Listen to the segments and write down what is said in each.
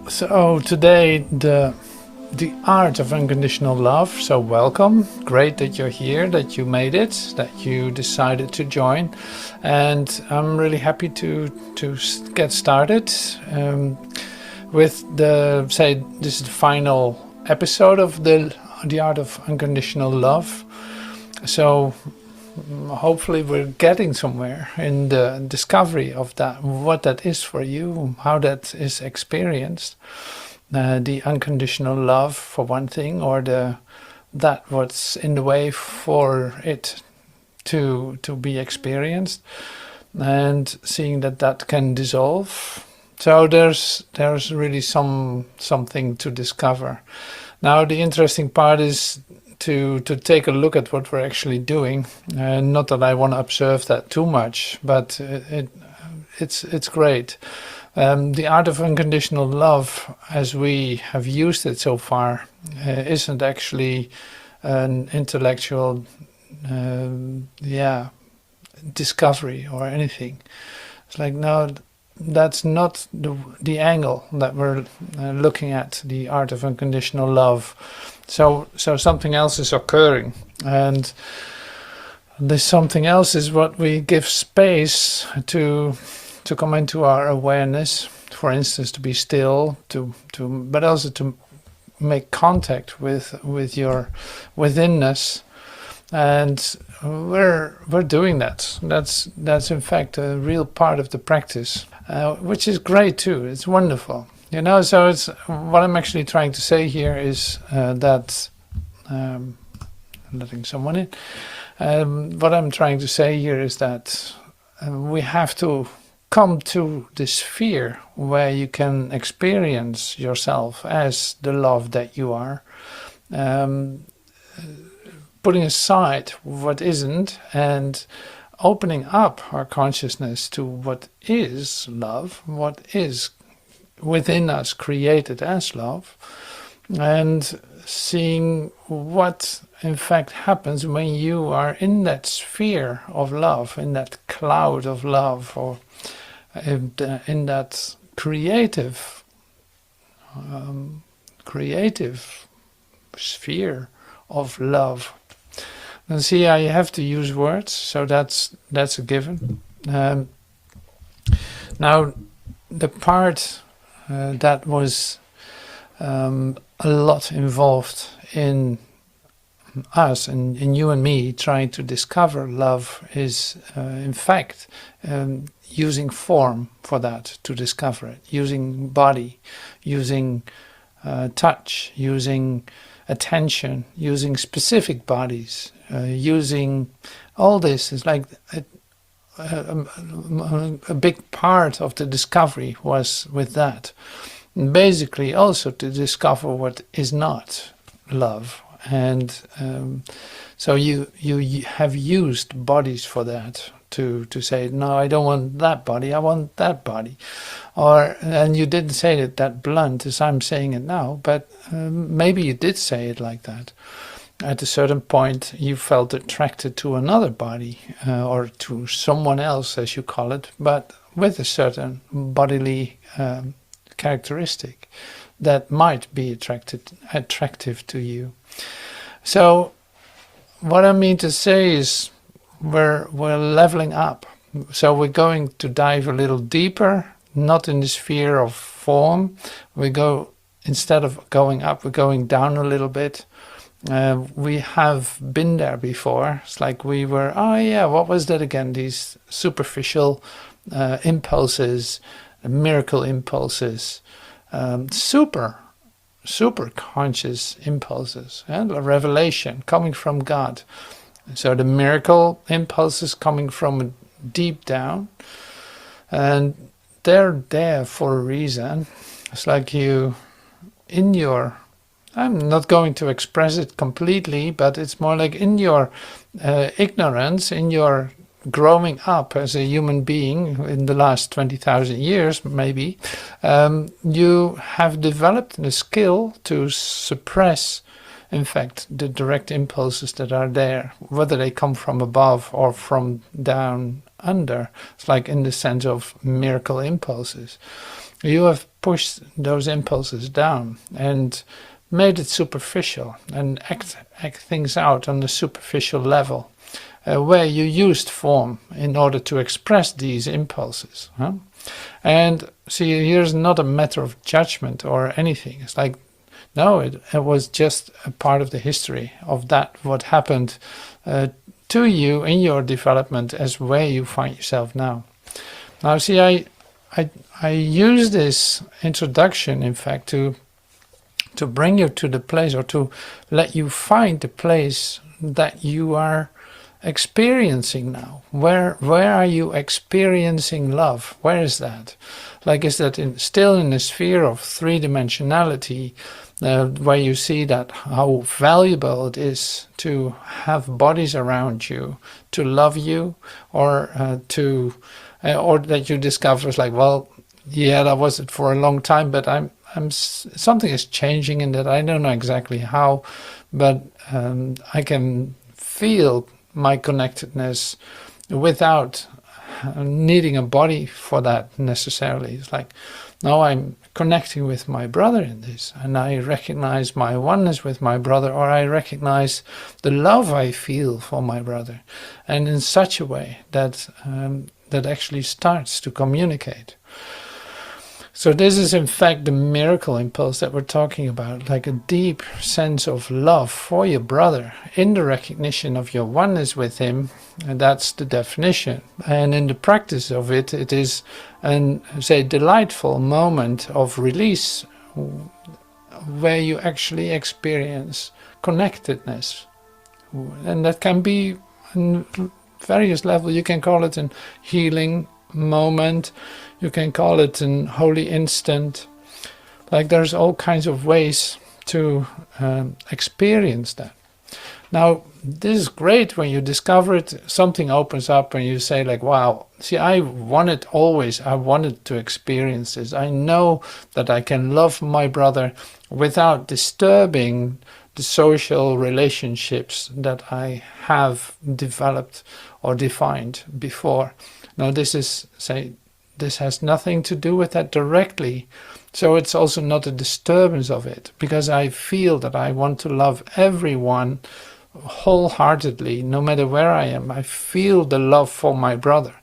So today the art of unconditional love. So welcome, great that you're here, that you made it, that you decided to join, and I'm really happy to get started with this is the final episode of the art of unconditional love. So hopefully we're getting somewhere in the discovery of that, what that is for you, how that is experienced. The unconditional love for one thing, or that what's in the way for it to be experienced, and seeing that can dissolve. So there's really something to discover. Now the interesting part is to take a look at what we're actually doing. Not that I want to observe that too much, but it's great. The art of unconditional love, as we have used it so far, isn't actually an intellectual discovery or anything. It's like, no, that's not the angle that we're looking at, the art of unconditional love. So something else is occurring, and this something else is what we give space to come into our awareness. For instance, to be still, but also to make contact with your withinness, and we're doing that. That's in fact a real part of the practice, which is great too. It's wonderful. So it's what I'm actually trying to say here is that letting someone in. What I'm trying to say here is that we have to come to this sphere where you can experience yourself as the love that you are, putting aside what isn't and opening up our consciousness to what is love, what is within us created as love, and seeing what in fact happens when you are in that sphere of love, in that cloud of love, or in that creative sphere of love. And see, I have to use words, so that's a given. Now, the part that was a lot involved in us and in you and me trying to discover love is in fact using form for that, to discover it, using body, using touch, using attention, using specific bodies, using all this is like a big part of the discovery was with that. And basically also to discover what is not love. And so you have used bodies for that, to say, no, I don't want that body, I want that body. And you didn't say it that blunt as I'm saying it now, but maybe you did say it like that. At a certain point you felt attracted to another body, or to someone else, as you call it, but with a certain bodily characteristic that might be attractive to you. So what I mean to say is we're leveling up. So we're going to dive a little deeper, not in the sphere of form. Instead of going up, we're going down a little bit. We have been there before. It's like we were, what was that again? These superficial impulses, miracle impulses, super conscious impulses, and a revelation coming from God. So the miracle impulses coming from deep down, and they're there for a reason. It's like I'm not going to express it completely, but it's more like in your ignorance, in your growing up as a human being in the last 20,000 years, maybe, you have developed the skill to suppress, in fact, the direct impulses that are there, whether they come from above or from down under. It's like in the sense of miracle impulses. You have pushed those impulses down and made it superficial and act things out on the superficial level, where you used form in order to express these impulses. Huh? And see, here's not a matter of judgment or anything. It's like, no, it was just a part of the history of that, what happened to you in your development as where you find yourself now. Now, see, I use this introduction, in fact, to bring you to the place, or to let you find the place that you are experiencing now. Where are you experiencing love? Where is that? Like, is that still in the sphere of three-dimensionality, where you see that how valuable it is to have bodies around you to love you, or or that you discover it's like, well, yeah, that was it for a long time, but something is changing in that. I don't know exactly how, but I can feel my connectedness without needing a body for that necessarily. It's like, no, I'm connecting with my brother in this, and I recognize my oneness with my brother, or I recognize the love I feel for my brother, and in such a way that that actually starts to communicate. So this is in fact the miracle impulse that we're talking about, like a deep sense of love for your brother in the recognition of your oneness with him, and that's the definition. And in the practice of it, it is an, say, delightful moment of release where you actually experience connectedness. And that can be on various levels. You can call it a healing moment, you can call it an holy instant. Like, there's all kinds of ways to experience that. Now, this is great when you discover it, something opens up and you say like, wow, see, I wanted to experience this. I know that I can love my brother without disturbing the social relationships that I have developed or defined before. Now, this has nothing to do with that directly. So it's also not a disturbance of it, because I feel that I want to love everyone wholeheartedly, no matter where I am. I feel the love for my brother.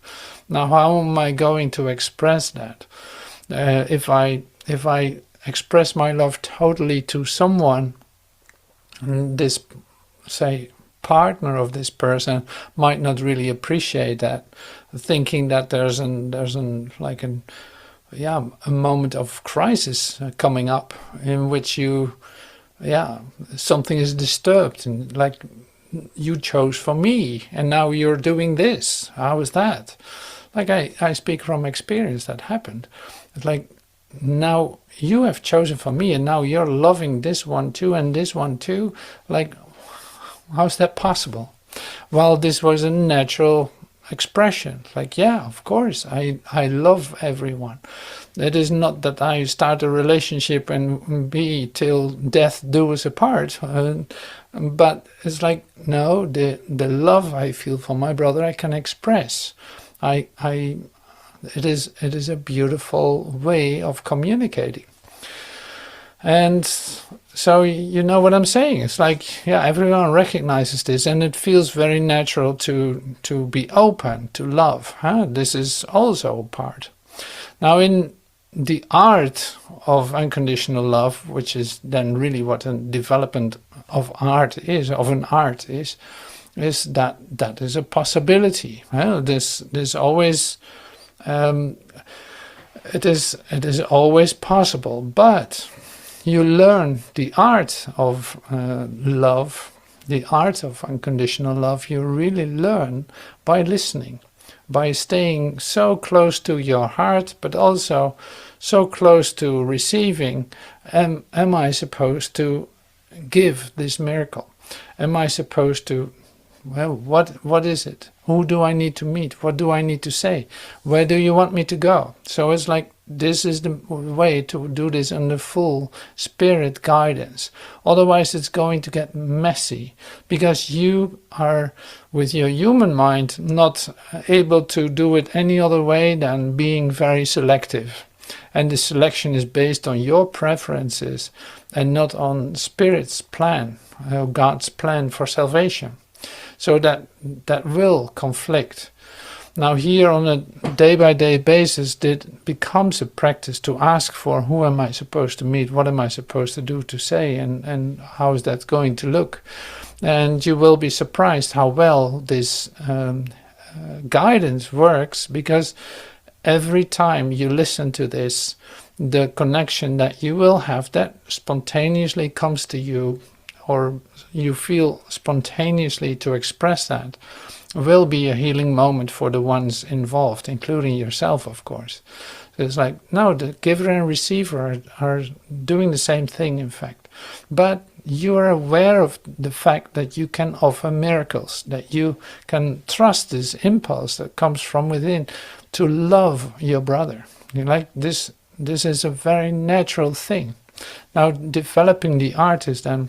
Now, how am I going to express that? If I express my love totally to someone, this, say, partner of this person might not really appreciate that, thinking that there's a moment of crisis coming up in which something is disturbed, and like, you chose for me and now you're doing this. How is that? Like, I speak from experience. That happened. It's like, now you have chosen for me and now you're loving this one too and this one too. Like, how's that possible? Well, this was a natural expression. Like, yeah, of course, I love everyone. It is not that I start a relationship and be till death do us apart. But it's like, no, the love I feel for my brother I can express. It is a beautiful way of communicating. And so, you know what I'm saying? It's like, yeah, everyone recognizes this, and it feels very natural to be open to love. Huh? This is also a part. Now, in the art of unconditional love, which is then really what a development of art is, is that is a possibility. Huh? This always, it is always possible, but you learn the art of love, the art of unconditional love. You really learn by listening, by staying so close to your heart, but also so close to receiving. Am I supposed to give this miracle? Am I supposed to, well, what is it? Who do I need to meet? What do I need to say? Where do you want me to go? So it's like, this is the way to do this under full spirit guidance. Otherwise, it's going to get messy, because you are, with your human mind, not able to do it any other way than being very selective. And the selection is based on your preferences and not on Spirit's plan, God's plan for salvation. So that will conflict. Now here on a day-by-day basis, it becomes a practice to ask for who am I supposed to meet, what am I supposed to do, to say, and how is that going to look. And you will be surprised how well this guidance works, because every time you listen to this, the connection that you will have that spontaneously comes to you, or you feel spontaneously to express that, will be a healing moment for the ones involved, including yourself, of course. So it's like, no, the giver and receiver are doing the same thing, in fact. But you are aware of the fact that you can offer miracles, that you can trust this impulse that comes from within to love your brother. You're like, this is a very natural thing. Now, developing the art is then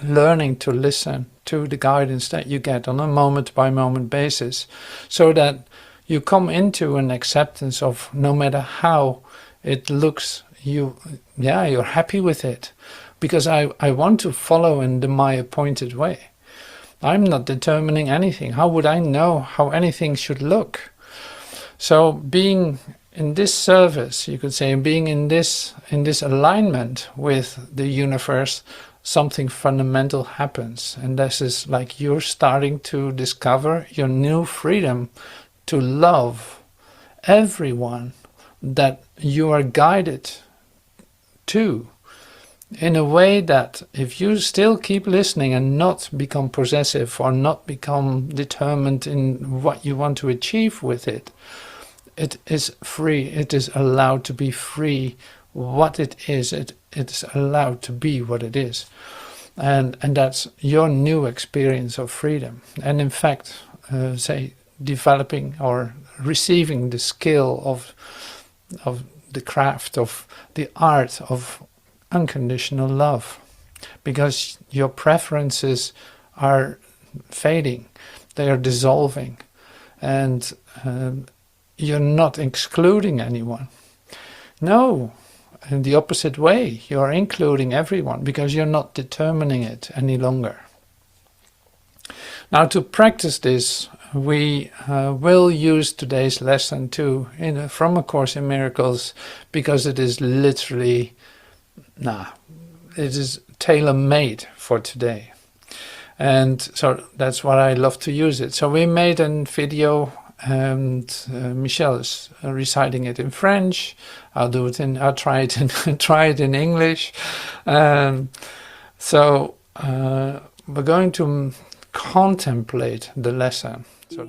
learning to listen to the guidance that you get on a moment-by-moment basis, so that you come into an acceptance of, no matter how it looks, you're happy with it, because I want to follow in my appointed way. I'm not determining anything. How would I know how anything should look? So being in this service, you could say, being in this alignment with the universe, something fundamental happens. And this is like you're starting to discover your new freedom to love everyone that you are guided to, in a way that if you still keep listening and not become possessive or not become determined in what you want to achieve with it, it is free. It is allowed to be free. What it is allowed to be what it is. And that's your new experience of freedom. And in fact, say, developing or receiving the skill of the craft, of the art of unconditional love. Because your preferences are fading. They are dissolving. And you're not excluding anyone. No. In the opposite way, you are including everyone, because you're not determining it any longer. Now, to practice this, we will use today's lesson from A Course in Miracles, because it is literally, it is tailor-made for today. And so that's why I love to use it. So we made a video, and Michelle is reciting it in French. I'll try it in English. So we're going to contemplate the lesson. So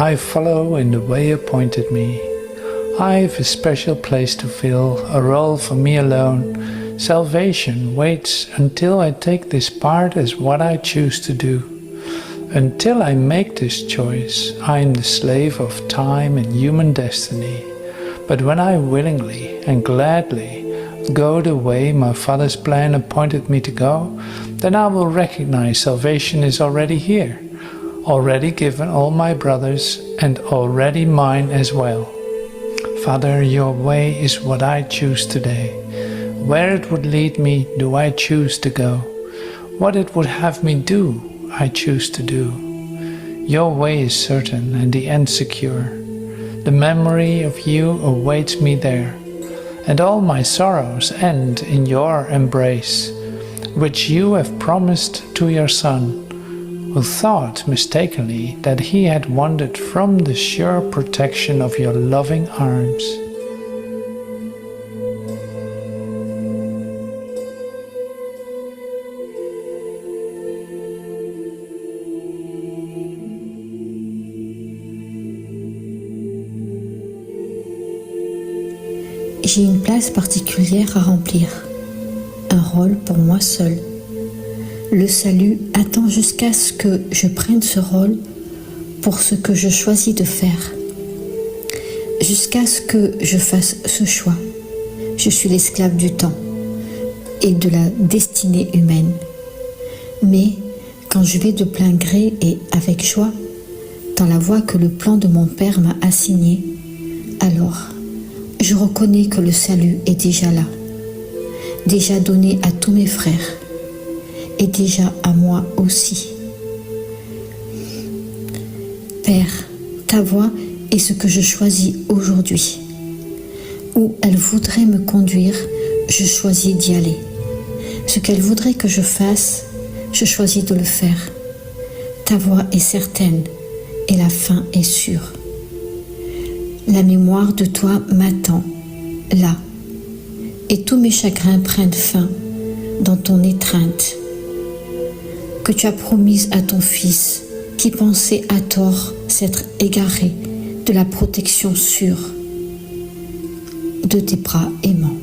I follow in the way appointed me. I've a special place to fill, a role for me alone. Salvation waits until I take this part as what I choose to do. Until I make this choice, I am the slave of time and human destiny. But when I willingly and gladly go the way my Father's plan appointed me to go, then I will recognize salvation is already here, already given all my brothers, and already mine as well. Father, your way is what I choose today. Where it would lead me, do I choose to go. What it would have me do, I choose to do. Your way is certain and the end secure. The memory of you awaits me there, and all my sorrows end in your embrace, which you have promised to your Son, who thought mistakenly that he had wandered from the sure protection of your loving arms. J'ai une place particulière à remplir, un rôle pour moi seul. Le salut attend jusqu'à ce que je prenne ce rôle pour ce que je choisis de faire. Jusqu'à ce que je fasse ce choix. Je suis l'esclave du temps et de la destinée humaine. Mais quand je vais de plein gré et avec joie dans la voie que le plan de mon Père m'a assignée, alors je reconnais que le salut est déjà là, déjà donné à tous mes frères et déjà à moi aussi. Père, ta voie est ce que je choisis aujourd'hui. Où elle voudrait me conduire, je choisis d'y aller. Ce qu'elle voudrait que je fasse, je choisis de le faire. Ta voie est certaine et la fin est sûre. La mémoire de toi m'attend, là, et tous mes chagrins prennent fin dans ton étreinte que tu as promise à ton Fils, qui pensait à tort s'être égaré de la protection sûre de tes bras aimants.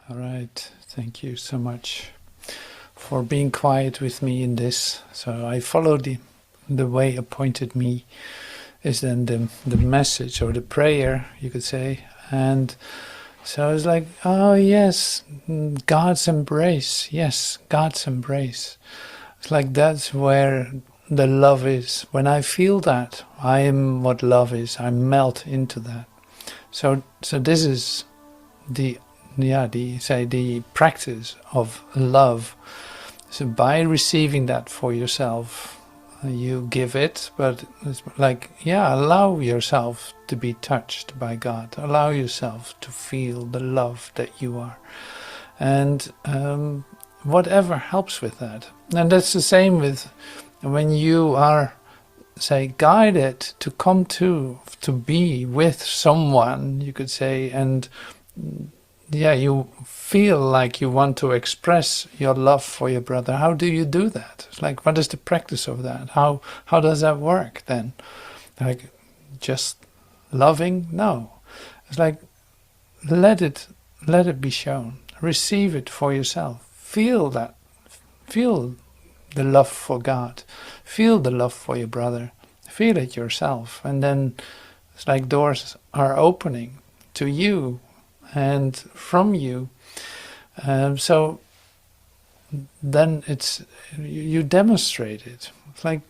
All right, thank you so much for being quiet with me in this. So I followed the way appointed me is then the message or the prayer, you could say. And so I was like, oh yes, God's embrace. Yes, God's embrace. It's like that's where the love is. When I feel that, I am what love is. I melt into that. So this is the practice of love. So by receiving that for yourself, you give it, but it's like, allow yourself to be touched by God. Allow yourself to feel the love that you are. And whatever helps with that. And that's the same with when you are, say, guided to come to be with someone, you could say, and you feel like you want to express your love for your brother. How do you do that? It's like, what is the practice of that? How does that work then? Like, just loving? No. It's like, let it be shown. Receive it for yourself. Feel that. Feel the love for God. Feel the love for your brother. Feel it yourself. And then it's like doors are opening to you and from you. So then you demonstrate it. It's like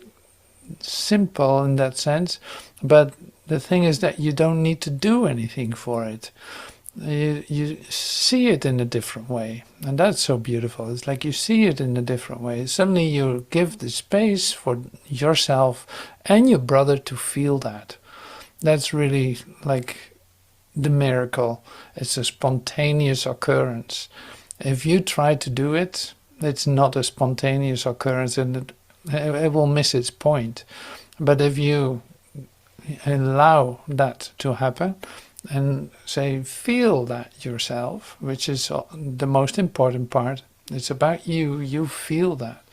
simple in that sense, but the thing is that you don't need to do anything for it. You see it in a different way, and that's so beautiful. It's like you see it in a different way. Suddenly you give the space for yourself and your brother to feel that. That's really like the miracle. It's a spontaneous occurrence. If you try to do it, it's not a spontaneous occurrence, and it will miss its point. But if you allow that to happen and say, feel that yourself, which is the most important part, it's about you feel that.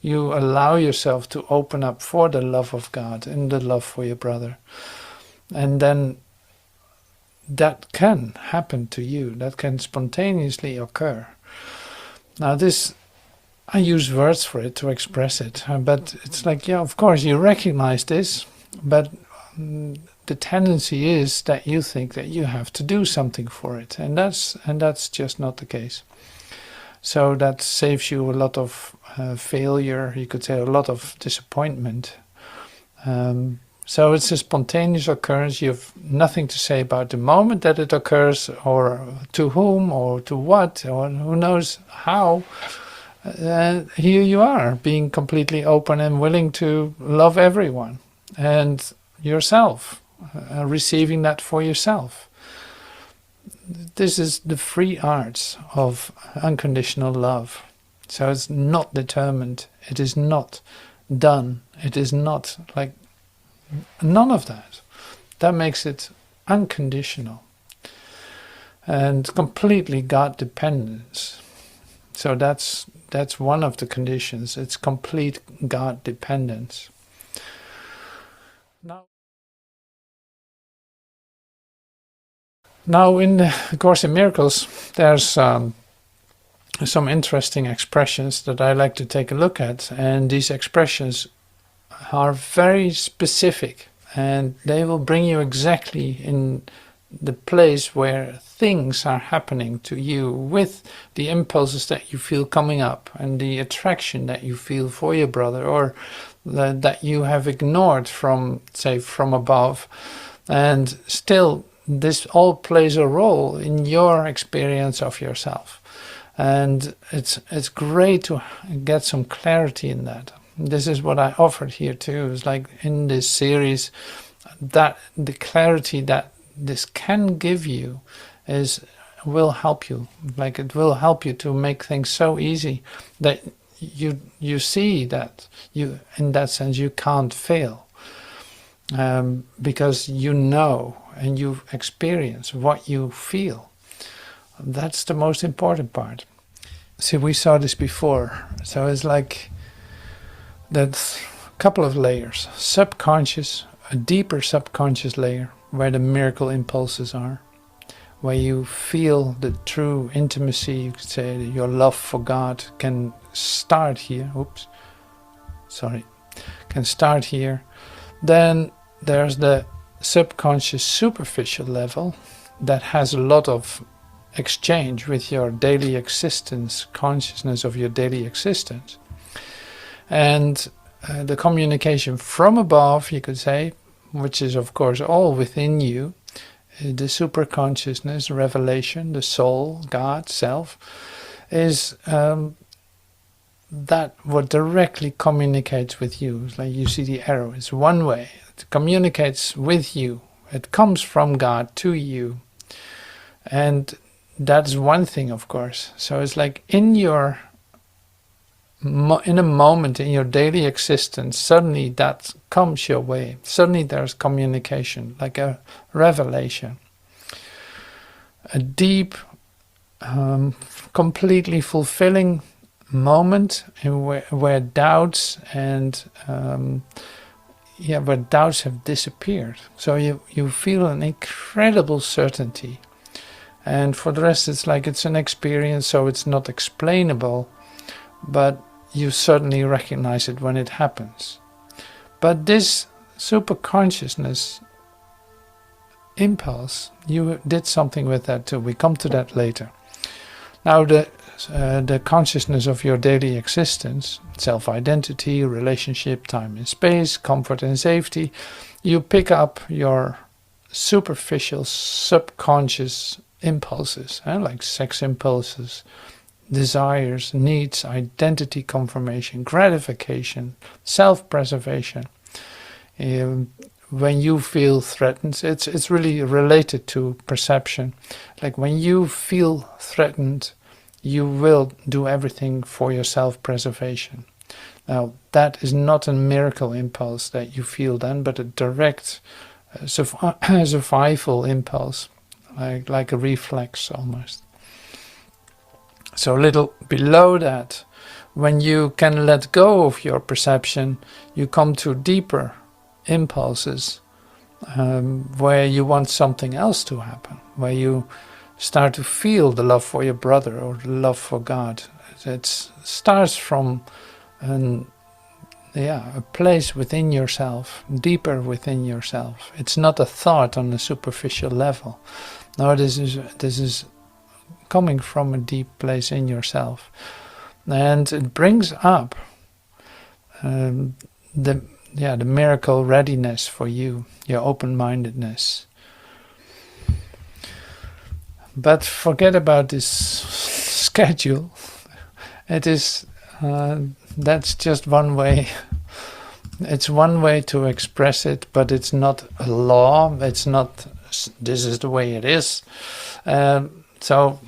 You allow yourself to open up for the love of God and the love for your brother. And then that can happen to you. That can spontaneously occur. Now this, I use words for it to express it, but it's like, of course you recognize this, but the tendency is that you think that you have to do something for it, and that's just not the case. So that saves you a lot of failure, you could say, a lot of disappointment. So it's a spontaneous occurrence. You have nothing to say about the moment that it occurs, or to whom, or to what, or who knows how. Here you are, being completely open and willing to love everyone and yourself, receiving that for yourself. This is the free arts of unconditional love. So it's not determined, it is not done, it is not like none of that. That makes it unconditional and completely God dependence. So that's one of the conditions. It's complete God dependence. Now in the Course in Miracles, there's some interesting expressions that I like to take a look at, and these expressions are very specific, and they will bring you exactly in the place where things are happening to you with the impulses that you feel coming up and the attraction that you feel for your brother, or that you have ignored from, say, from above. And still, this all plays a role in your experience of yourself. And it's great to get some clarity in that. This is what I offered here too. It's like in this series, that the clarity that this can give you will help you. Like it will help you to make things so easy that you see that you, in that sense, you can't fail. Because you know and you experience what you feel. That's the most important part. See, we saw this before. So it's like that's a couple of layers. Subconscious, a deeper subconscious layer where the miracle impulses are, where you feel the true intimacy. You could say that your love for God can start here. Can start here. Then there's the subconscious superficial level that has a lot of exchange with your daily existence, consciousness of your daily existence. And the communication from above, you could say, which is of course all within you, the super consciousness, revelation, the soul, God, self, is that what directly communicates with you. It's like you see the arrow, it's one way. It communicates with you. It comes from God to you. And that's one thing, of course. So it's like in a moment in your daily existence, suddenly that comes your way. Suddenly there's communication, like a revelation. A deep, completely fulfilling moment in where doubts and where doubts have disappeared. So you feel an incredible certainty. And for the rest, it's like it's an experience, so it's not explainable, but you certainly recognize it when it happens. But this super consciousness impulse, you did something with that too. We come to that later. Now the consciousness of your daily existence, self-identity, relationship, time and space, comfort and safety, you pick up your superficial subconscious impulses, like sex impulses, desires, needs, identity confirmation, gratification, self-preservation. When you feel threatened, it's really related to perception. Like when you feel threatened, you will do everything for your self-preservation. Now, that is not a miracle impulse that you feel then, but a direct survival impulse, like a reflex almost. So a little below that, when you can let go of your perception, you come to deeper impulses where you want something else to happen, where you start to feel the love for your brother or the love for God. It starts from a place within yourself, deeper within yourself. It's not a thought on a superficial level. No, this is coming from a deep place in yourself, and it brings up the miracle readiness for you, your open-mindedness. But forget about this schedule. It is that's just one way. It's one way to express it, but it's not a law. It's not, this is the way it is. So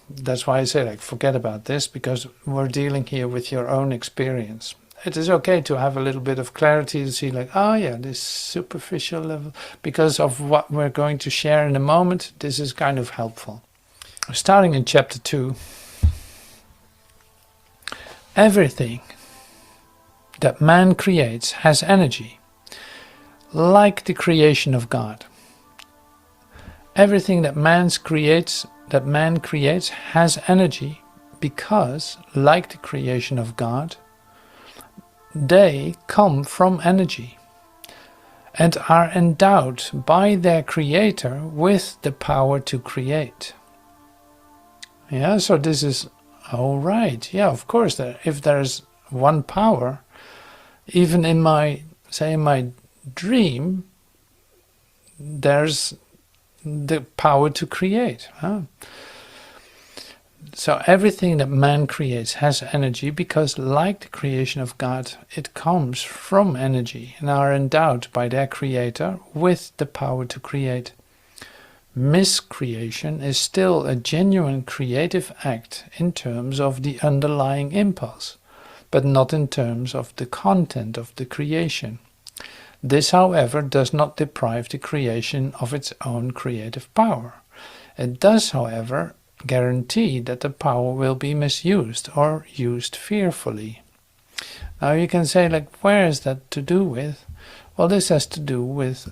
that's why I say, like, forget about this, because we're dealing here with your own experience. it is okay to have a little bit of clarity to see like, oh yeah, this superficial level, because of what we're going to share in a moment, this is kind of helpful. Starting in chapter 2, everything that man creates has energy, like the creation of God. Everything that man creates has energy because, like the creation of God, they come from energy and are endowed by their creator with the power to create. Yeah, so this is, all right, yeah, of course, if there's one power, even in my dream, there's the power to create. Huh? So everything that man creates has energy because, like the creation of God, it comes from energy and are endowed by their creator with the power to create. Miscreation is still a genuine creative act in terms of the underlying impulse, but not in terms of the content of the creation. This, however, does not deprive the creation of its own creative power. It does, however, guarantee that the power will be misused or used fearfully. Now you can say, like, where is that to do with? Well, this has to do with,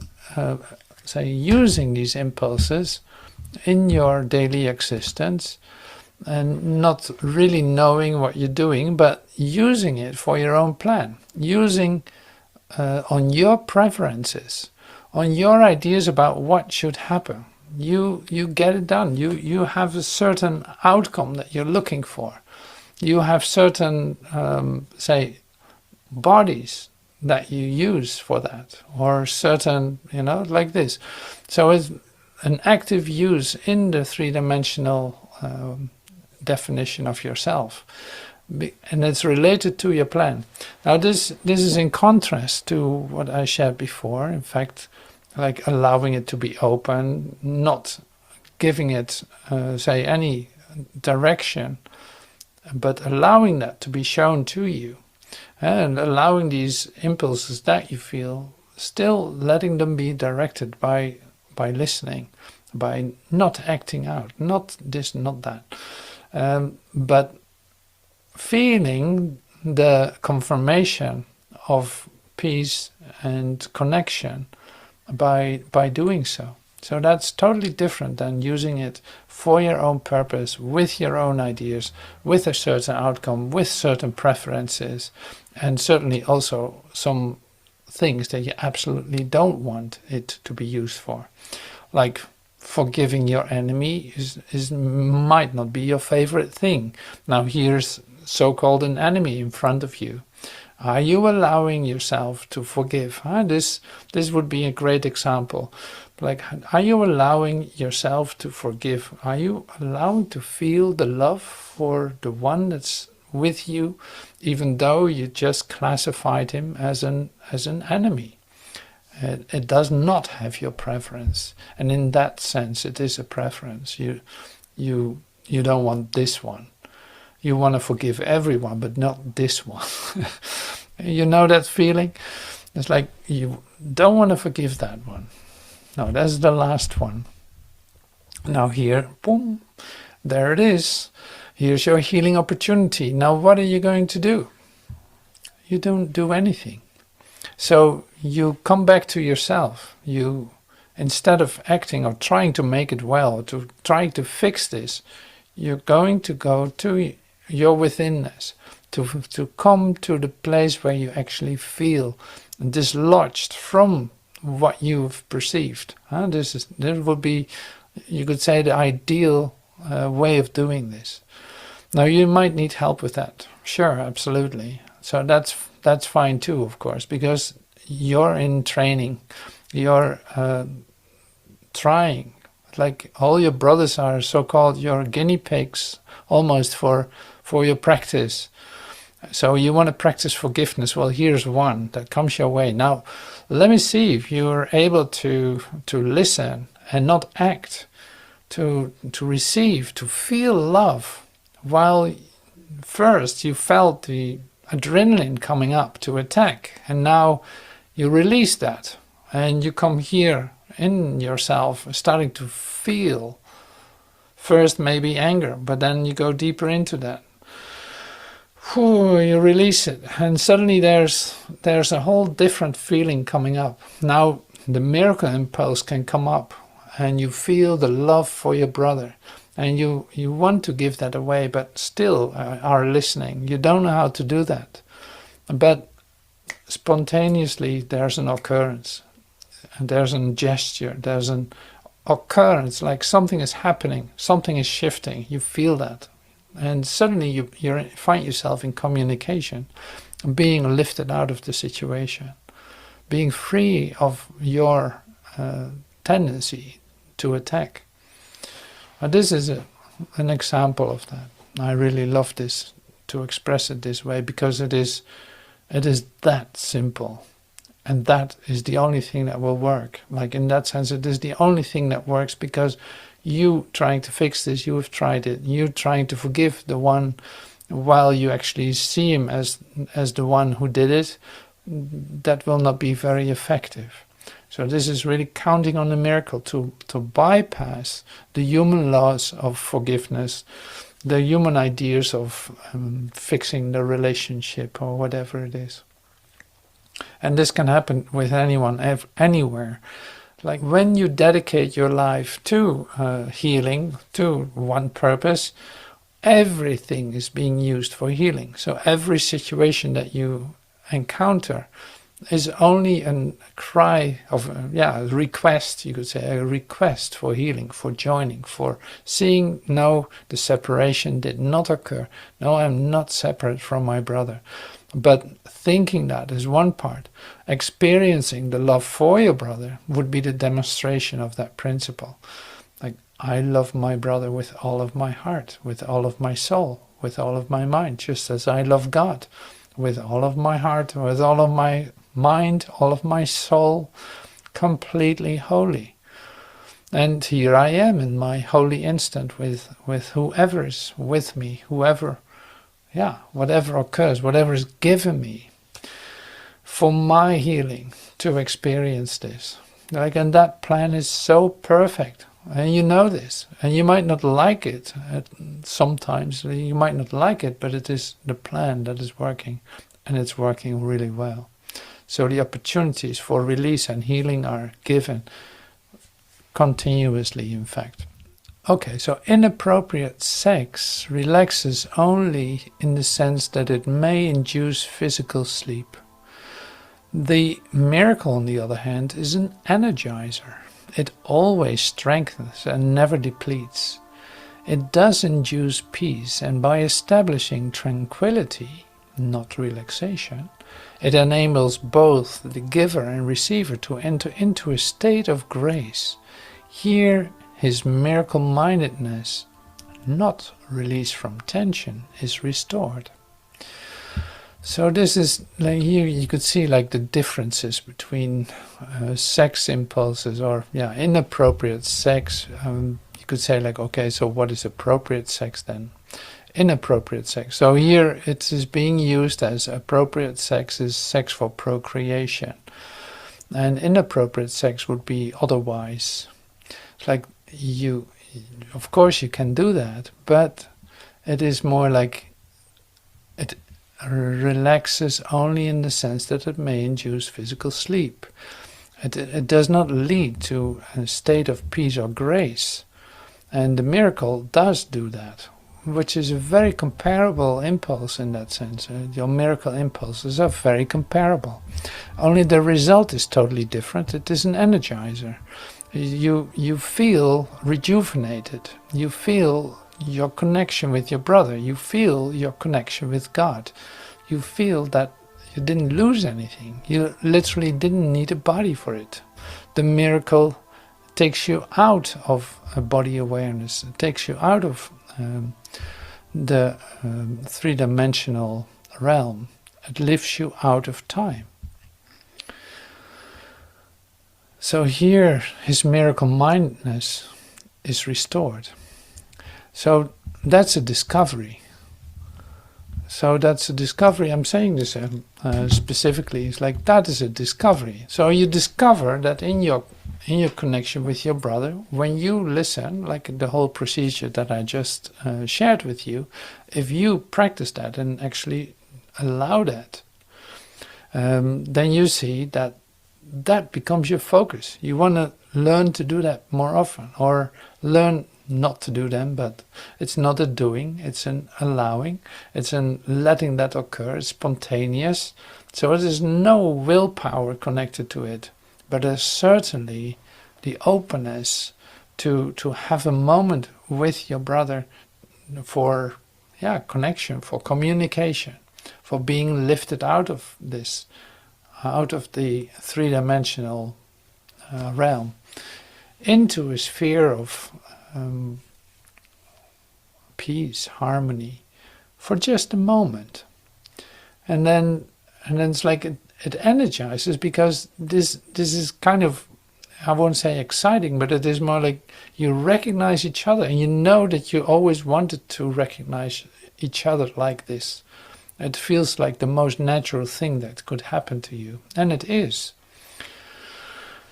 using these impulses in your daily existence and not really knowing what you're doing, but using it for your own plan, using on your preferences, on your ideas about what should happen. You get it done. You have a certain outcome that you're looking for. You have certain, bodies that you use for that, or certain, like this. So it's an active use in the three-dimensional definition of yourself. And it's related to your plan. Now this is in contrast to what I shared before. In fact, like allowing it to be open, not giving it, any direction, but allowing that to be shown to you, and allowing these impulses that you feel, still letting them be directed by listening, by not acting out, not this, not that, but feeling the confirmation of peace and connection by doing so. So that's totally different than using it for your own purpose, with your own ideas, with a certain outcome, with certain preferences, and certainly also some things that you absolutely don't want it to be used for. Like forgiving your enemy might not be your favorite thing. Now here's so-called an enemy in front of you. Are you allowing yourself to forgive? This would be a great example. Like, are you allowing yourself to forgive? Are you allowing to feel the love for the one that's with you, even though you just classified him as an enemy? It does not have your preference, and in that sense, it is a preference. You don't want this one. You want to forgive everyone, but not this one. You know that feeling? It's like you don't want to forgive that one. No, that's the last one. Now here, boom, there it is. Here's your healing opportunity. Now what are you going to do? You don't do anything. So you come back to yourself. You, instead of acting or trying to make it well, to trying to fix this, you're going to go to your withinness, to come to the place where you actually feel dislodged from what you've perceived. This would be, you could say, the ideal way of doing this. Now you might need help with that. Sure, absolutely. So that's fine too, of course, because you're in training. You're trying. Like all your brothers are so-called your guinea pigs almost for your practice. So you want to practice forgiveness. Well, here's one that comes your way. Now, let me see if you're able to listen and not act, to receive, to feel love, while first you felt the adrenaline coming up to attack, and now you release that and you come here in yourself starting to feel first maybe anger, but then you go deeper into that. You release it, and suddenly there's a whole different feeling coming up. Now the miracle impulse can come up, and you feel the love for your brother, and you want to give that away, but still are listening. You don't know how to do that, but spontaneously there's an occurrence, and there's a gesture, there's an occurrence, like something is happening, something is shifting. You feel that. And suddenly you find yourself in communication, being lifted out of the situation, being free of your tendency to attack. This is an example of that. I really love this, to express it this way, because it is that simple. And that is the only thing that will work. Like in that sense, it is the only thing that works, because you trying to fix this, you have tried it. You trying to forgive the one while you actually see him as the one who did it, that will not be very effective. So this is really counting on the miracle to bypass the human laws of forgiveness, the human ideas of fixing the relationship or whatever it is. And this can happen with anyone, anywhere. Like when you dedicate your life to healing, to one purpose, everything is being used for healing. So every situation that you encounter is only a cry of, a request, you could say, a request for healing, for joining, for seeing, no, the separation did not occur. No, I'm not separate from my brother. But thinking that is one part. Experiencing the love for your brother would be the demonstration of that principle. Like, I love my brother with all of my heart, with all of my soul, with all of my mind, just as I love God, with all of my heart, with all of my mind, all of my soul, completely holy. And here I am in my holy instant with whoever is with me, whoever, whatever occurs, whatever is given me for my healing to experience this. And that plan is so perfect. And you know this. And you might not like it. Sometimes you might not like it, but it is the plan that is working. And it's working really well. So the opportunities for release and healing are given continuously, in fact. Okay, so inappropriate sex relaxes only in the sense that it may induce physical sleep. The miracle, on the other hand, is an energizer. It always strengthens and never depletes. It does induce peace, and by establishing tranquility, not relaxation, it enables both the giver and receiver to enter into a state of grace. Here, his miracle-mindedness, not release from tension, is restored. So this is, like, here you could see like the differences between sex impulses or inappropriate sex. You could say like, okay, so what is appropriate sex then? Inappropriate sex. So here it is being used as appropriate sex is sex for procreation. And inappropriate sex would be otherwise. It's like you, of course you can do that, but it is more like it relaxes only in the sense that it may induce physical sleep. It does not lead to a state of peace or grace. And the miracle does do that, which is a very comparable impulse in that sense. Your miracle impulses are very comparable. Only the result is totally different. It is an energizer. You feel rejuvenated. You feel your connection with your brother. You feel your connection with God. You feel that you didn't lose anything. You literally didn't need a body for it. The miracle takes you out of a body awareness. It takes you out of the three-dimensional realm. It lifts you out of time. So here his miracle-mindedness is restored. So that's a discovery. So that's a discovery. I'm saying this specifically. It's like that is a discovery. So you discover that in your connection with your brother, when you listen, like the whole procedure that I just shared with you, if you practice that and actually allow that, then you see that that becomes your focus. You want to learn to do that more often, or learn not to do them, but it's not a doing, it's an allowing, it's an letting that occur, it's spontaneous. So there's no willpower connected to it, but there's certainly the openness to have a moment with your brother for connection, for communication, for being lifted out of this, out of the three-dimensional realm into a sphere of peace, harmony, for just a moment. And then it's like it energizes, because this is kind of, I won't say exciting, but it is more like you recognize each other, and you know that you always wanted to recognize each other like this. It feels like the most natural thing that could happen to you, and it is.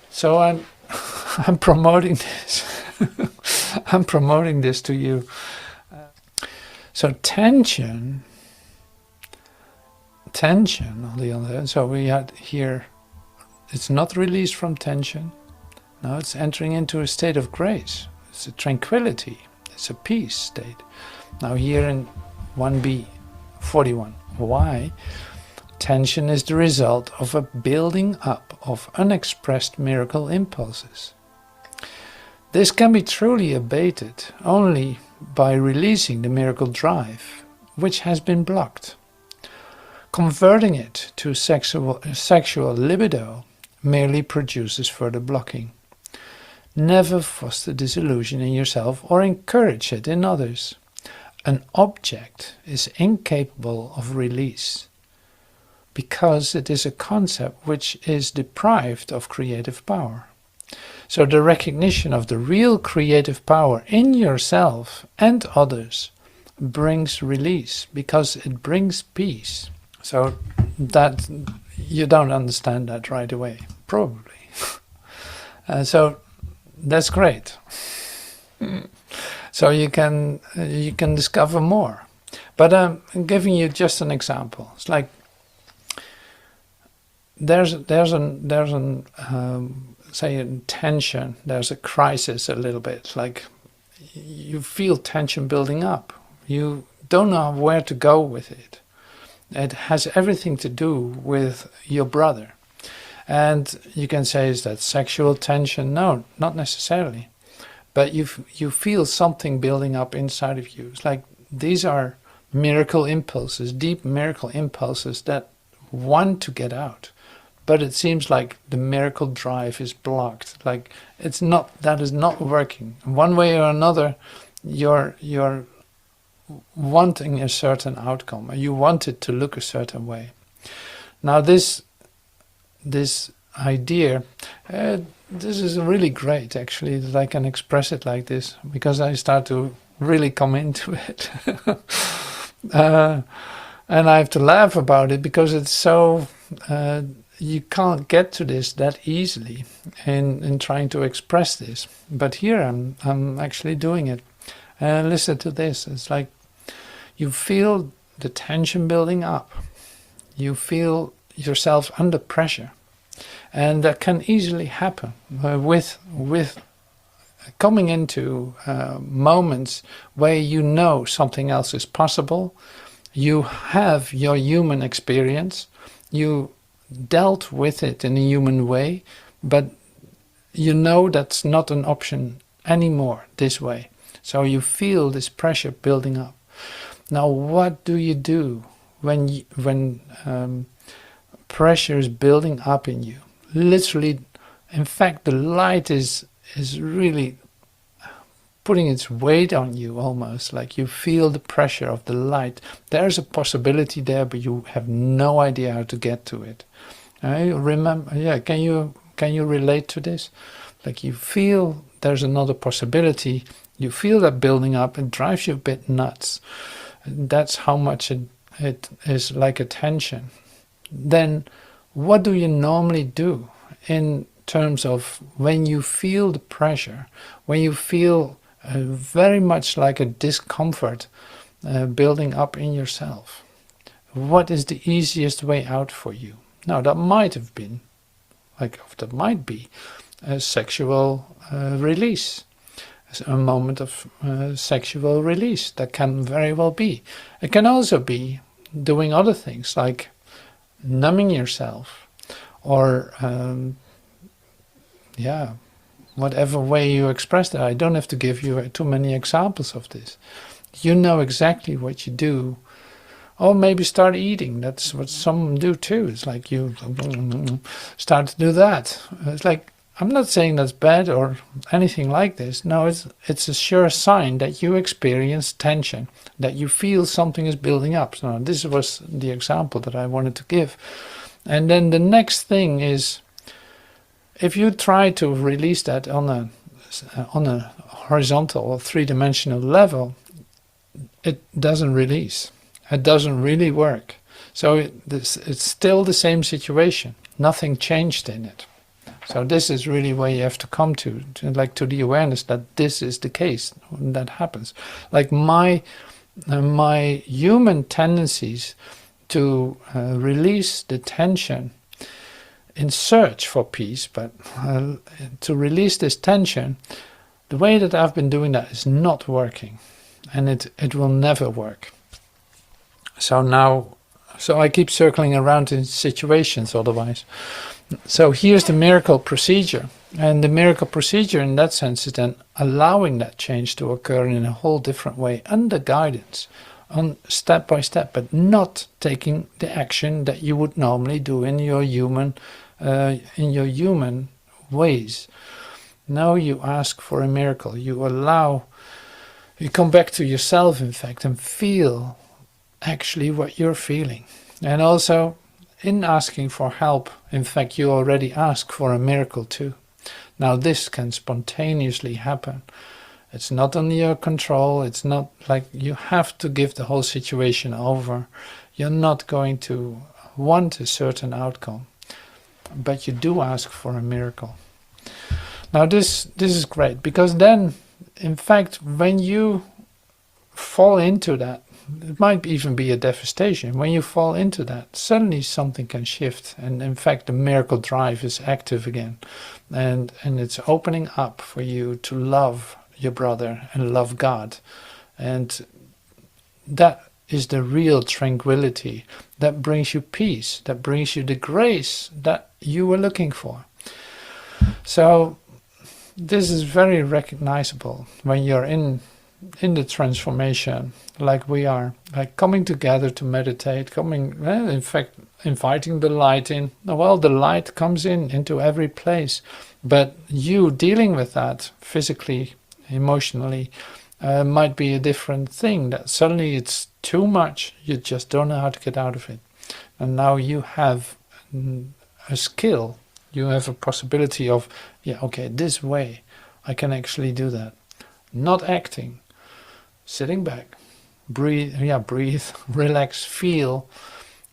So I'm promoting this. I'm promoting this to you. So tension on the other hand, so we had here, it's not released from tension. No, it's entering into a state of grace. It's a tranquility. It's a peace state. Now here in 1b, 41, why? Tension is the result of a building up of unexpressed miracle impulses. This can be truly abated only by releasing the miracle drive, which has been blocked. Converting it to sexual libido merely produces further blocking. Never foster disillusion in yourself or encourage it in others. An object is incapable of release because it is a concept which is deprived of creative power. So the recognition of the real creative power in yourself and others brings release, because it brings peace. So that you don't understand that right away, probably. So that's great. So you can discover more. But I'm giving you just an example. It's like there's an say in tension, there's a crisis a little bit, like you feel tension building up. You don't know where to go with it. It has everything to do with your brother. And you can say, is that sexual tension? No, not necessarily. But you feel something building up inside of you. It's like these are miracle impulses, deep miracle impulses that want to get out. But it seems like the miracle drive is blocked. Like it's not, that is not working. One way or another, you're wanting a certain outcome, or you want it to look a certain way. Now this idea, this is really great actually, that I can express it like this, because I start to really come into it. And I have to laugh about it, because it's so... you can't get to this that easily in trying to express this. But here I'm actually doing it. And listen to this. It's like you feel the tension building up. You feel yourself under pressure. And that can easily happen with coming into moments where you know something else is possible. You have your human experience. You dealt with it in a human way, but you know that's not an option anymore this way. So you feel this pressure building up. Now what do you do when pressure is building up in you? Literally, in fact, the light is really putting its weight on you, almost like you feel the pressure of the light. There's a possibility there, but you have no idea how to get to it. Remember, yeah, can you relate to this? Like you feel there's another possibility, you feel that building up, it drives you a bit nuts. That's how much it is like a tension, then what do you normally do in terms of when you feel the pressure, when you feel very much like a discomfort building up in yourself? What is the easiest way out for you? Now, that might be a sexual release, a moment of sexual release. That can very well be. It can also be doing other things like numbing yourself, or whatever way you express that. I don't have to give you too many examples of this. You know exactly what you do. Or maybe start eating. That's what some do too. It's like you start to do that. It's like, I'm not saying that's bad or anything like this. No, it's a sure sign that you experience tension, that you feel something is building up. So this was the example that I wanted to give. And then the next thing is, if you try to release that on a horizontal or three-dimensional level, it doesn't release. It doesn't really work. So it's still the same situation. Nothing changed in it. So this is really where you have to come to the awareness that this is the case, when that happens. Like my human tendencies to release the tension in search for peace, but to release this tension, the way that I've been doing that is not working, and it will never work. So I keep circling around in situations otherwise. So here's the miracle procedure. And the miracle procedure in that sense is then allowing that change to occur in a whole different way, under guidance, on step by step, but not taking the action that you would normally do in your human ways. Now you ask for a miracle. You come back to yourself, in fact, and feel actually what you're feeling. And also, in asking for help, in fact, you already ask for a miracle too. Now this can spontaneously happen. It's not under your control. It's not like you have to give the whole situation over. You're not going to want a certain outcome, but you do ask for a miracle. Now this is great, because then, in fact, when you fall into that, it might even be a devastation. When you fall into that, suddenly something can shift, and in fact the miracle drive is active again, and it's opening up for you to love your brother and love God. And that is the real tranquility that brings you peace, that brings you the grace that you were looking for. So this is very recognizable when you're in the transformation, like we are, like coming together to meditate, in fact, inviting the light in. Well, the light comes into every place, but you dealing with that physically, emotionally, might be a different thing, that suddenly it's too much, you just don't know how to get out of it. And now you have a skill, you have a possibility of, this way I can actually do that. Not acting, sitting back, breathe, relax, feel,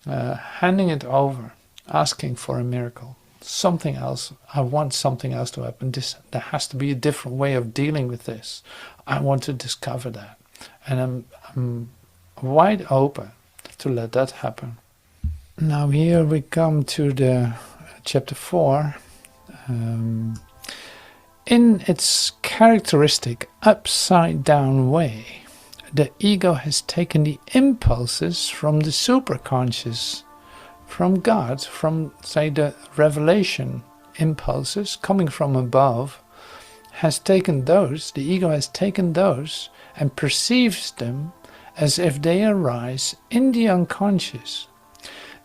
handing it over, asking for a miracle, something else. I want something else to happen. There has to be a different way of dealing with this. I want to discover that, and I'm wide open to let that happen. Now here we come to the chapter 4. In its characteristic upside-down way, the ego has taken the impulses from the superconscious, from God, from, say, the revelation impulses coming from above, the ego has taken those and perceives them as if they arise in the unconscious.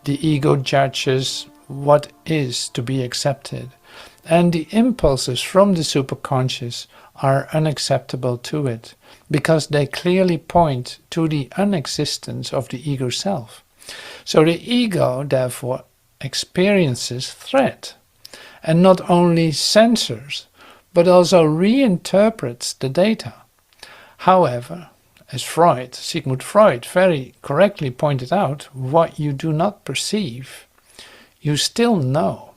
The ego judges what is to be accepted, and the impulses from the superconscious are unacceptable to it, because they clearly point to the unexistence of the ego self. So the ego, therefore, experiences threat, and not only censors, but also reinterprets the data. However, as Sigmund Freud very correctly pointed out, what you do not perceive, you still know.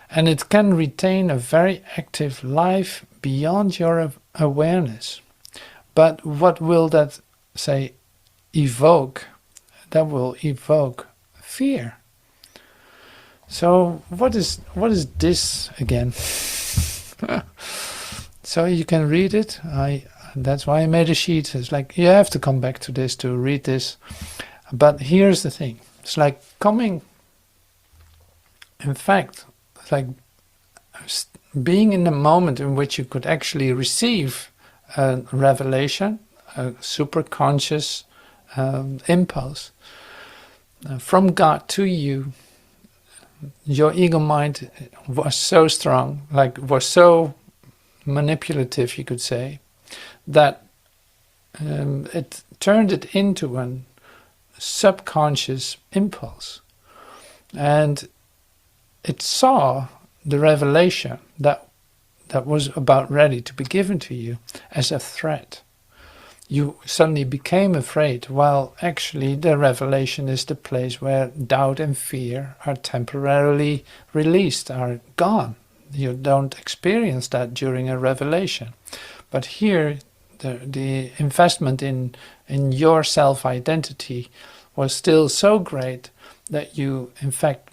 And it can retain a very active life beyond your awareness. But what will that, say, evoke? That will evoke fear. So what is this again? So you can read it. That's why I made a sheet. It's like you have to come back to this to read this. But here's the thing. It's like coming, in fact, it's like being in the moment in which you could actually receive a revelation, a superconscious impulse from God to you. Your ego mind was so strong, like was so manipulative, you could say, that it turned it into a subconscious impulse. And it saw the revelation that was about ready to be given to you as a threat. You suddenly became afraid, while actually the revelation is the place where doubt and fear are temporarily released, are gone. You don't experience that during a revelation. But here, the investment in your self-identity was still so great that you, in fact,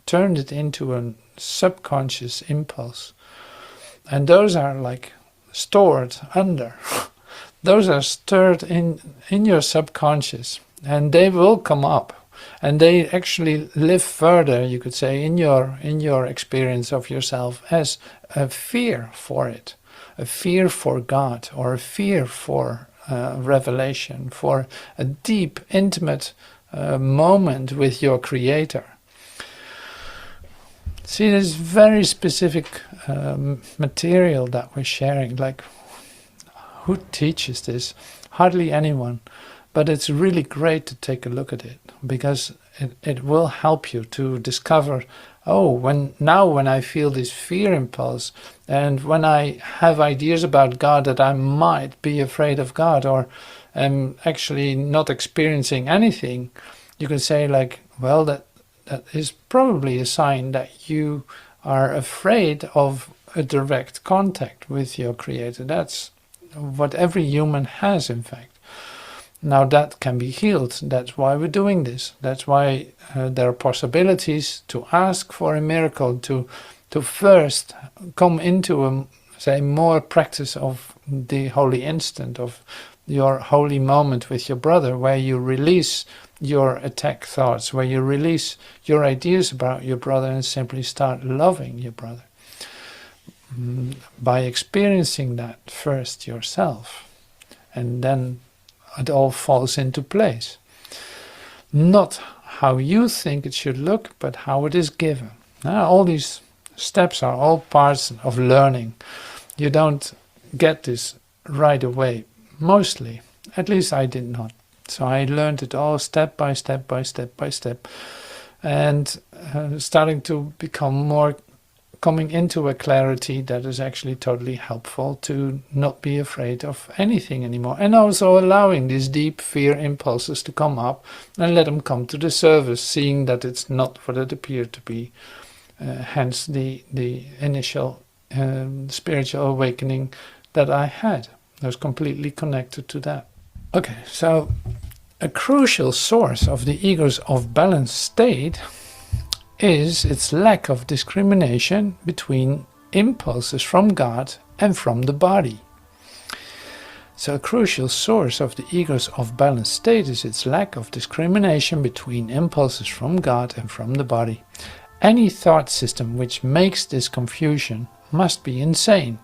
turned it into a subconscious impulse. And those are like stored under. Those are stirred in your subconscious, and they will come up, and they actually live further, you could say, in your experience of yourself as a fear for it, a fear for God, or a fear for revelation, for a deep, intimate moment with your Creator. See, there's very specific material that we're sharing, like, who teaches this? Hardly anyone. But it's really great to take a look at it, because it will help you to discover, when I feel this fear impulse, and when I have ideas about God that I might be afraid of God, or am actually not experiencing anything, you can say like, well, that is probably a sign that you are afraid of a direct contact with your Creator. That's what every human has, in fact. Now that can be healed. That's why we're doing this. That's why there are possibilities to ask for a miracle, to first come into more practice of the holy instant, of your holy moment with your brother, where you release your attack thoughts, where you release your ideas about your brother and simply start loving your brother. By experiencing that first yourself, and then it all falls into place. Not how you think it should look, but how it is given. Now, all these steps are all parts of learning. You don't get this right away, mostly. At least I did not. So I learned it all step by step by step by step, and starting to become more, coming into a clarity that is actually totally helpful to not be afraid of anything anymore. And also allowing these deep fear impulses to come up and let them come to the surface, seeing that it's not what it appeared to be. Hence the initial spiritual awakening that I had. I was completely connected to that. Okay, so a crucial source of the ego's off-balance state is its lack of discrimination between impulses from God and from the body. So a crucial source of the ego's off-balance state is its lack of discrimination between impulses from God and from the body. Any thought system which makes this confusion must be insane,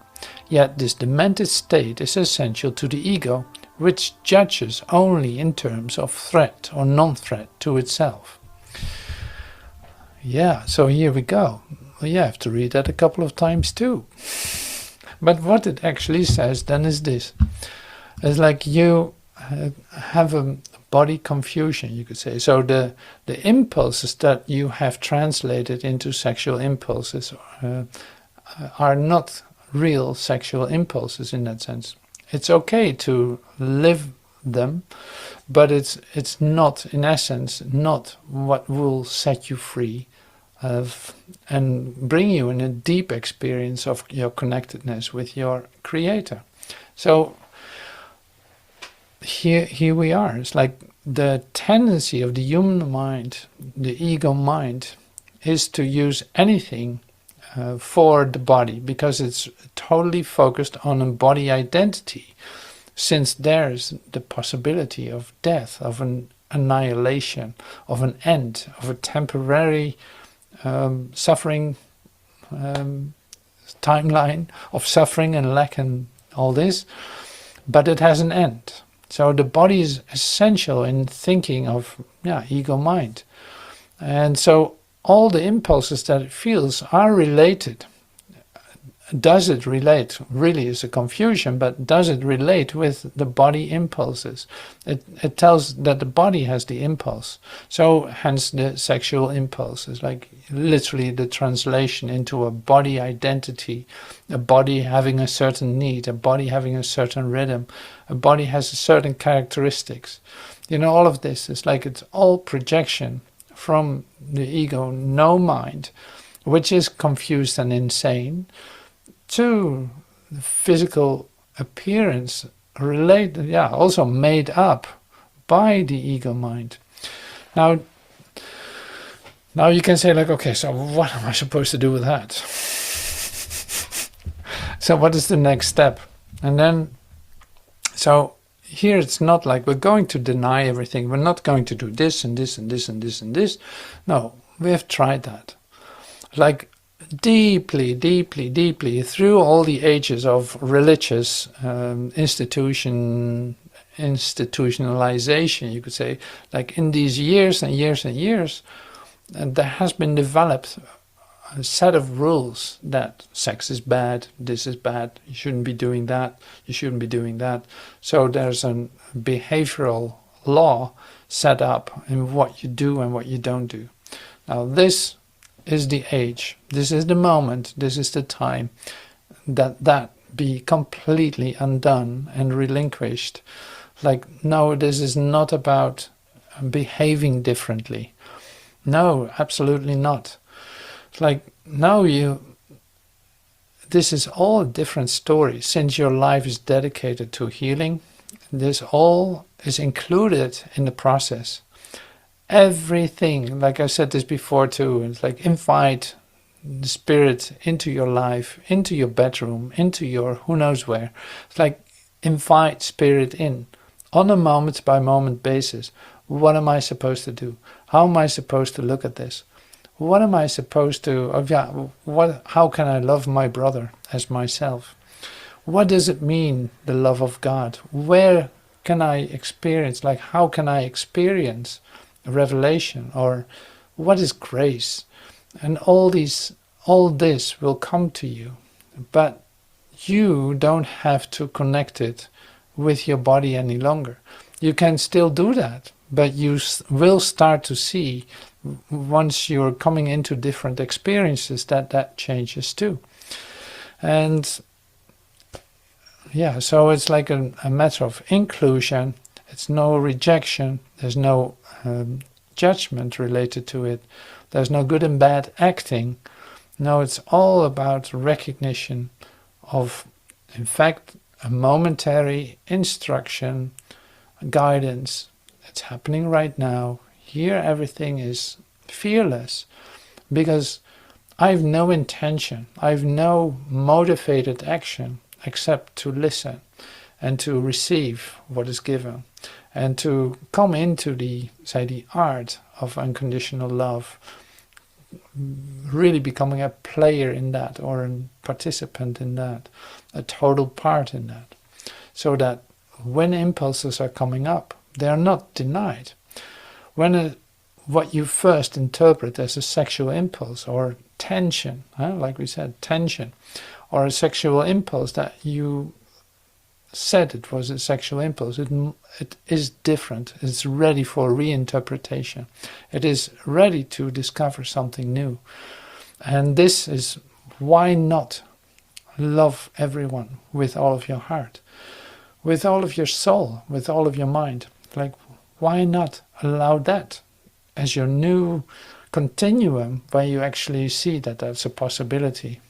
yet this demented state is essential to the ego, which judges only in terms of threat or non-threat to itself. Yeah, so here we go. Well, you have to read that a couple of times too. But what it actually says then is this. It's like you have a body confusion, you could say. So the impulses that you have translated into sexual impulses are not real sexual impulses in that sense. It's okay to live them, but it's not, in essence, not what will set you free and bring you in a deep experience of your connectedness with your Creator. So here we are. It's like the tendency of the human mind, the ego mind, is to use anything for the body, because it's totally focused on a body identity, since there's the possibility of death, of an annihilation, of an end, of a temporary suffering timeline of suffering and lack and all this, but it has an end. So the body is essential in thinking of ego mind. And so all the impulses that it feels are related. Does it relate? Really is a confusion, but does it relate with the body impulses? It tells that the body has the impulse. So hence the sexual impulse is like literally the translation into a body identity, a body having a certain need, a body having a certain rhythm, a body has a certain characteristics. All of this is like it's all projection from the ego, no mind, which is confused and insane, to the physical appearance related, also made up by the ego mind. Now you can say like, okay, so what am I supposed to do with that? So what is the next step? And then, so here it's not like we're going to deny everything. We're not going to do this and this and this and this and this. No, we have tried that. Like deeply through all the ages of religious institutionalization, you could say, like in these years and years and years, there has been developed a set of rules that sex is bad, this is bad, you shouldn't be doing that, you shouldn't be doing that. So there's a behavioral law set up in what you do and what you don't do. Now this is the age, this is the moment, this is the time that be completely undone and relinquished. Like, no, this is not about behaving differently. No, absolutely not. It's like, no, this is all a different story. Since your life is dedicated to healing, this all is included in the process. Everything, like I said this before too, it's like invite the spirit into your life, into your bedroom, into your who knows where. It's like invite spirit in on a moment by moment basis. What am I supposed to do? How am I supposed to look at this? What am I supposed to, how can I love my brother as myself? What does it mean, the love of God? Where can I experience, like how can I experience revelation, or what is grace? And all this will come to you, but you don't have to connect it with your body any longer. You can still do that, but you will start to see once you're coming into different experiences that changes too. And so it's like a matter of inclusion. It's no rejection. There's no judgment related to it. There's no good and bad acting. No, it's all about recognition of, in fact, a momentary instruction, guidance. It's happening right now. Here everything is fearless, because I've no intention, I've no motivated action except to listen and to receive what is given, and to come into the art of unconditional love, really becoming a player in that, or a participant in that, a total part in that, so that when impulses are coming up, they are not denied. When what you first interpret as a sexual impulse or tension, like we said, tension, or a sexual impulse that you said it was a sexual impulse, it is different. It's ready for reinterpretation. It is ready to discover something new. And this is why not love everyone with all of your heart. with all of your soul, with all of your mind. Like, why not allow that as your new continuum where you actually see that that's a possibility?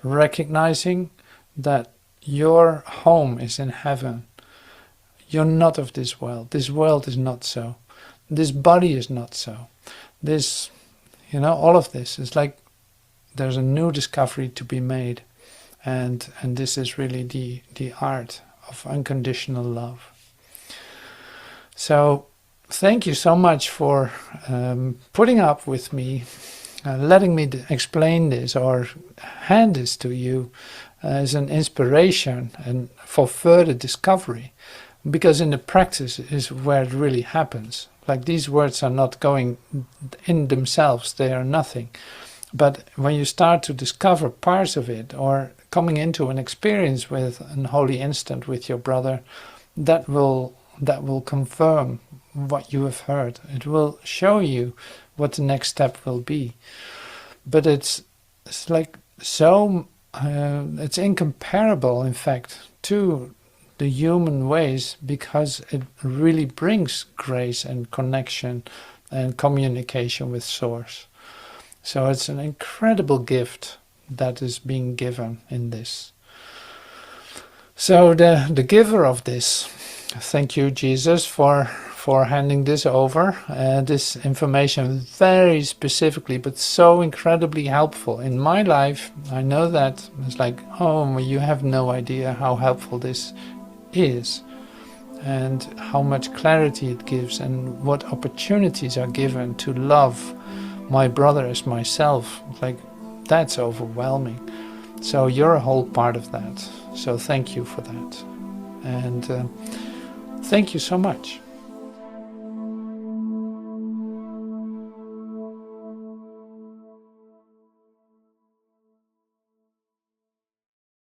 Recognizing that your home is in heaven. You're not of this world. This world is not so. This body is not so. This, all of this is like there's a new discovery to be made. And this is really the art of unconditional love. So thank you so much for putting up with me, letting me explain this or hand this to you as an inspiration and for further discovery. Because in the practice is where it really happens. Like, these words are not going in themselves, they are nothing. But when you start to discover parts of it, or coming into an experience with an holy instant with your brother, that will confirm what you have heard. It will show you what the next step will be. But it's like so, it's incomparable, in fact, to the human ways, because it really brings grace and connection and communication with Source. So it's an incredible gift that is being given in this. So the giver of this, thank you, Jesus, for handing this over, this information very specifically, but so incredibly helpful in my life. I know that it's like, oh, you have no idea how helpful this is, and how much clarity it gives, and what opportunities are given to love my brother as myself. Like, that's overwhelming. So you're a whole part of that. So thank you for that. And thank you so much.